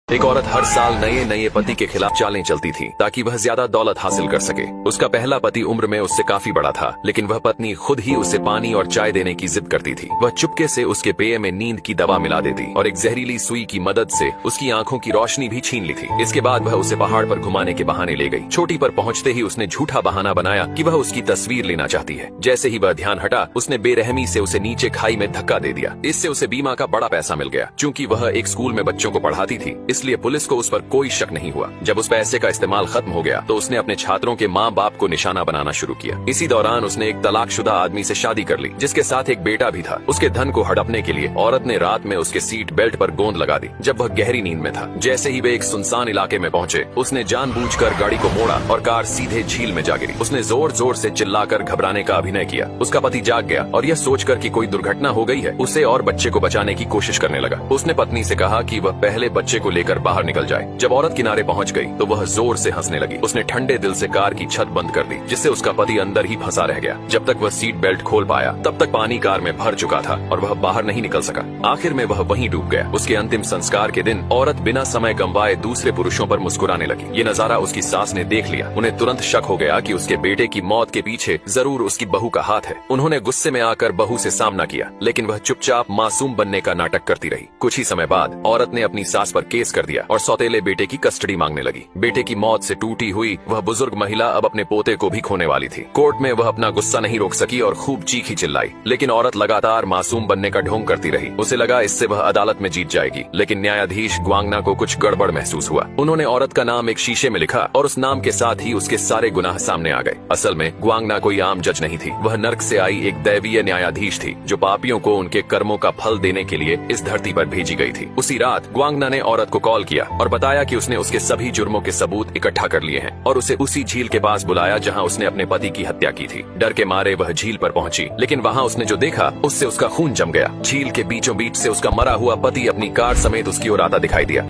एक औरत हर साल नए नए पति के खिलाफ चालें चलती थी ताकि वह ज्यादा दौलत हासिल कर सके। उसका पहला पति उम्र में उससे काफी बड़ा था, लेकिन वह पत्नी खुद ही उसे पानी और चाय देने की जिद करती थी। वह चुपके से उसके पेय में नींद की दवा मिला देती और एक जहरीली सुई की मदद से उसकी आंखों की रोशनी भी छीन ली थी। इसके बाद वह उसे पहाड़ पर घुमाने के बहाने ले गई। चोटी पर पहुंचते ही उसने झूठा बहाना बनाया कि वह उसकी तस्वीर लेना चाहती है। जैसे ही वह ध्यान हटा, उसने बेरहमी से उसे नीचे खाई में धक्का दे दिया। इससे उसे बीमा का बड़ा पैसा मिल गया। चूंकि वह एक स्कूल में बच्चों को पढ़ाती थी, इसलिए पुलिस को उस पर कोई शक नहीं हुआ। जब उस पैसे का इस्तेमाल खत्म हो गया तो उसने अपने छात्रों के माँ बाप को निशाना बनाना शुरू किया। इसी दौरान उसने एक तलाकशुदा आदमी से शादी कर ली, जिसके साथ एक बेटा भी था। उसके धन को हड़पने के लिए औरत ने रात में उसके सीट बेल्ट पर गोंद लगा दी, जब वह गहरी नींद में था। जैसे ही वे एक सुनसान इलाके में पहुंचे, उसने जानबूझकर गाड़ी को मोड़ा और कार सीधे झील में जा गिरी। उसने जोर जोर से चिल्लाकर घबराने का अभिनय किया। उसका पति जाग गया और यह सोचकर कि कोई दुर्घटना हो गई है, उसे और बच्चे को बचाने की कोशिश करने लगा। उसने पत्नी से कहा कि वह पहले बच्चे को लेकर बाहर निकल जाए। जब औरत किनारे पहुंच गई तो वह जोर से हंसने लगी। उसने ठंडे दिल से कार की छत बंद कर दी, जिससे उसका पति अंदर ही फंसा रह गया। जब तक वह सीट बेल्ट खोल पाया, तब तक पानी कार में भर चुका था और वह बाहर नहीं निकल सका। आखिर में वह वहीं डूब गया। उसके अंतिम संस्कार के दिन औरत बिना समय गंवाए दूसरे पुरुषों पर मुस्कुराने लगी। ये नजारा उसकी सास ने देख लिया। उन्हें तुरंत शक हो गया कि उसके बेटे की मौत के पीछे जरूर उसकी बहू का हाथ है। उन्होंने गुस्से में आकर बहू से सामना किया, लेकिन वह चुपचाप मासूम बनने का नाटक करती रही। कुछ ही समय बाद औरत ने अपनी सास पर केस कर दिया और सौतेले बेटे की कस्टडी मांगने लगी। बेटे की मौत से टूटी हुई वह बुजुर्ग महिला अब अपने पोते को भी खोने वाली थी। कोर्ट में वह अपना गुस्सा नहीं रोक सकी और खूब चीखी चिल्लाई, लेकिन औरत लगातार मासूम बनने का ढोंग करती रही। उसे लगा इससे वह अदालत में जीत जाएगी, लेकिन न्यायाधीश ग्वांगना को कुछ गड़बड़ महसूस हुआ। उन्होंने औरत का नाम एक शीशे में लिखा और उस नाम के साथ ही उसके सारे गुनाह सामने आ गए। असल में ग्वांगना कोई आम जज नहीं थी। वह नर्क से आई एक दैवीय न्यायाधीश थी, जो पापियों को उनके कर्मों का फल देने के लिए इस धरती पर भेजी गई थी। उसी रात ग्वांगना ने औरत को कॉल किया और बताया कि उसने उसके सभी जुर्मों के सबूत इकट्ठा कर लिए हैं और उसे उसी झील के पास बुलाया जहां उसने अपने पति की हत्या की थी। डर के मारे वह झील पर पहुंची, लेकिन वहां उसने जो देखा उससे उसका खून जम गया। झील के बीचों बीच से उसका मरा हुआ पति अपनी कार समेत उसकी ओर आता दिखाई दिया।